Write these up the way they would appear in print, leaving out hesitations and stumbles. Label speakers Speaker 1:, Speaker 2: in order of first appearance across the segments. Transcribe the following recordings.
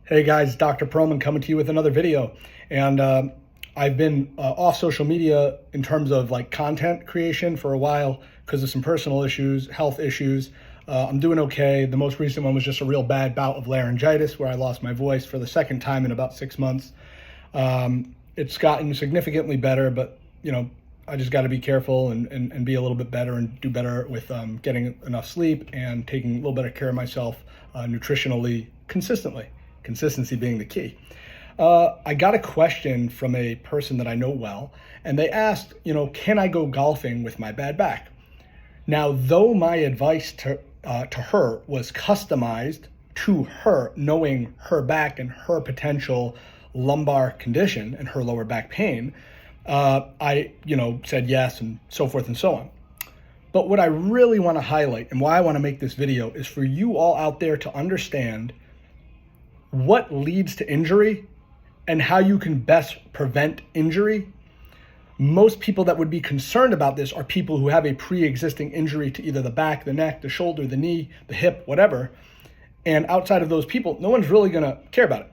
Speaker 1: Hey guys, Dr. Pearlman coming to you with another video. And I've been off social media in terms of like content creation for a while because of some personal issues, health issues. I'm doing okay. The most recent one was just a real bad bout of laryngitis where I lost my voice for the second time in about 6 months. It's gotten significantly better, but I just got to be careful and be a little bit better and do better with getting enough sleep and taking a little better care of myself nutritionally consistently. Consistency being the key. I got a question from a person that I know well, and they asked, can I go golfing with my bad back? Now, though my advice to her was customized to her, knowing her back and her potential lumbar condition and her lower back pain, I said yes and so forth and so on. But what I really want to highlight and why I want to make this video is for you all out there to understand what leads to injury and how you can best prevent injury. Most people that would be concerned about this are people who have a pre-existing injury to either the back, the neck, the shoulder, the knee, the hip, whatever. And outside of those people, no one's really gonna care about it.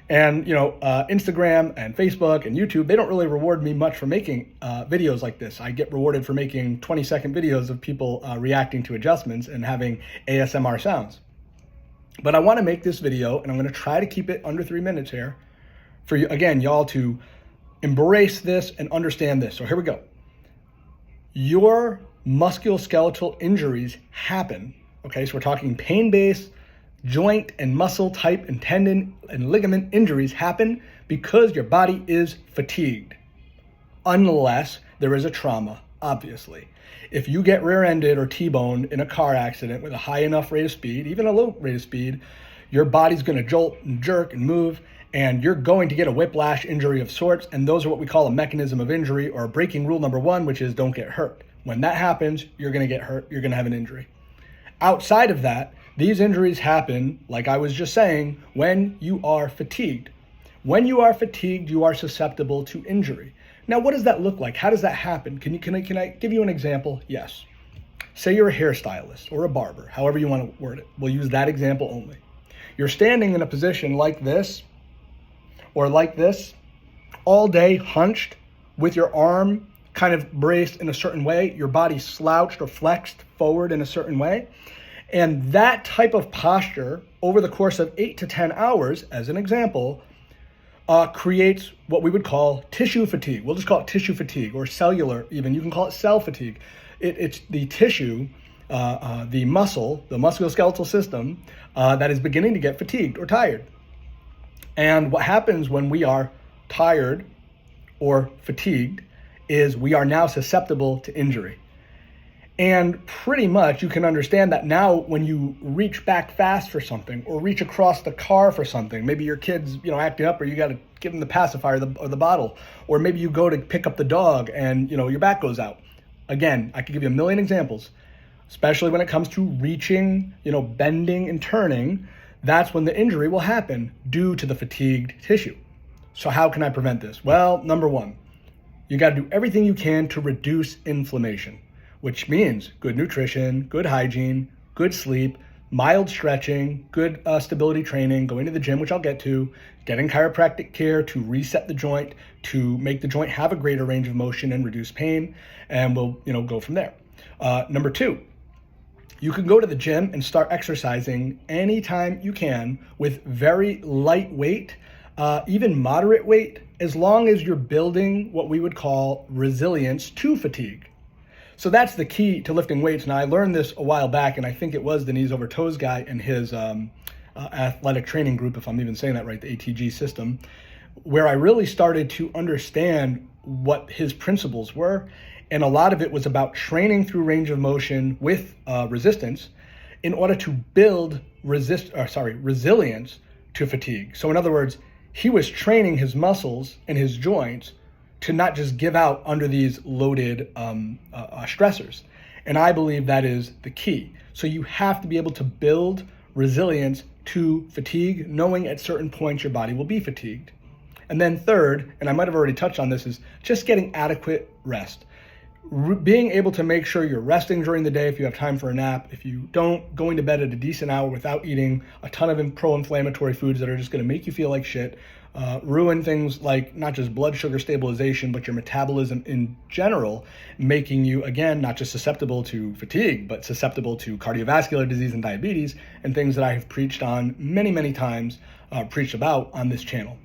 Speaker 1: And Instagram and Facebook and YouTube, they don't really reward me much for making videos like this. I get rewarded for making 20-second videos of people reacting to adjustments and having ASMR sounds. But I want to make this video, and I'm going to try to keep it under 3 minutes here for you, again, y'all to embrace this and understand this. So here we go. Your musculoskeletal injuries happen, okay? So we're talking pain-based, joint and muscle type and tendon and ligament injuries happen because your body is fatigued, unless there is a trauma, obviously. If you get rear-ended or T-boned in a car accident with a high enough rate of speed, even a low rate of speed, your body's going to jolt and jerk and move, and you're going to get a whiplash injury of sorts, and those are what we call a mechanism of injury, or breaking rule number 1, which is don't get hurt. When that happens, you're going to get hurt, you're going to have an injury. Outside of that, these injuries happen, like I was just saying, when you are fatigued. When you are fatigued, you are susceptible to injury. Now, what does that look like? How does that happen? Can I give you an example? Yes. Say you're a hairstylist or a barber, however you want to word it. We'll use that example only. You're standing in a position like this or like this all day, hunched, with your arm kind of braced in a certain way, your body slouched or flexed forward in a certain way. And that type of posture over the course of 8 to 10 hours, as an example, creates what we would call tissue fatigue. We'll just call it tissue fatigue, or cellular even. You can call it cell fatigue. It's the tissue, the muscle, the musculoskeletal system that is beginning to get fatigued or tired. And what happens when we are tired or fatigued is we are now susceptible to injury. And pretty much you can understand that now when you reach back fast for something or reach across the car for something, maybe your kid's acting up or you got to give them the pacifier or the bottle, or maybe you go to pick up the dog and your back goes out. Again, I could give you a million examples, especially when it comes to reaching, bending and turning. That's when the injury will happen due to the fatigued tissue. So how can I prevent this? Well, number 1, you got to do everything you can to reduce inflammation, which means good nutrition, good hygiene, good sleep, mild stretching, good stability training, going to the gym, which I'll get to, getting chiropractic care to reset the joint, to make the joint have a greater range of motion and reduce pain, and we'll go from there. Number 2, you can go to the gym and start exercising anytime you can with very light weight, even moderate weight, as long as you're building what we would call resilience to fatigue. So that's the key to lifting weights. Now, I learned this a while back, and I think it was the knees over toes guy and his athletic training group, if I'm even saying that right, the ATG system, where I really started to understand what his principles were. And a lot of it was about training through range of motion with resistance in order to build resilience to fatigue. So in other words, he was training his muscles and his joints to not just give out under these loaded stressors. And I believe that is the key. So you have to be able to build resilience to fatigue, knowing at certain points your body will be fatigued. And then third, and I might have already touched on this, is just getting adequate rest. being able to make sure you're resting during the day if you have time for a nap, if you don't, going to bed at a decent hour without eating a ton of pro-inflammatory foods that are just going to make you feel like shit, ruin things like not just blood sugar stabilization, but your metabolism in general, making you, again, not just susceptible to fatigue, but susceptible to cardiovascular disease and diabetes, and things that I have preached on many, many times, preached about on this channel.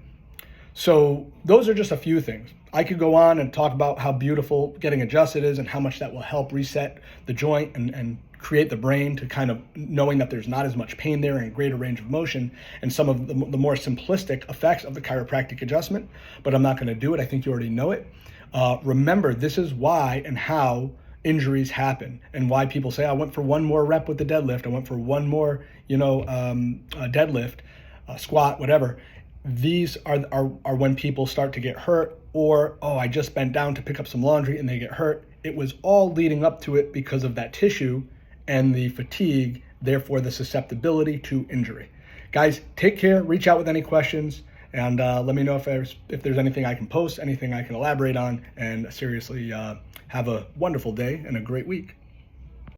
Speaker 1: So those are just a few things. I could go on and talk about how beautiful getting adjusted is and how much that will help reset the joint and create the brain to kind of knowing that there's not as much pain there and a greater range of motion, and some of the more simplistic effects of the chiropractic adjustment, but I'm not going to do it. I think you already know it. Remember, this is why and how injuries happen and why people say, I went for one more rep with the deadlift, I went for one more, deadlift, squat, whatever. These are when people start to get hurt, or, oh, I just bent down to pick up some laundry and they get hurt. It was all leading up to it because of that tissue and the fatigue, therefore the susceptibility to injury. Guys, take care, reach out with any questions, and let me know if there's anything I can post, anything I can elaborate on, and seriously, have a wonderful day and a great week.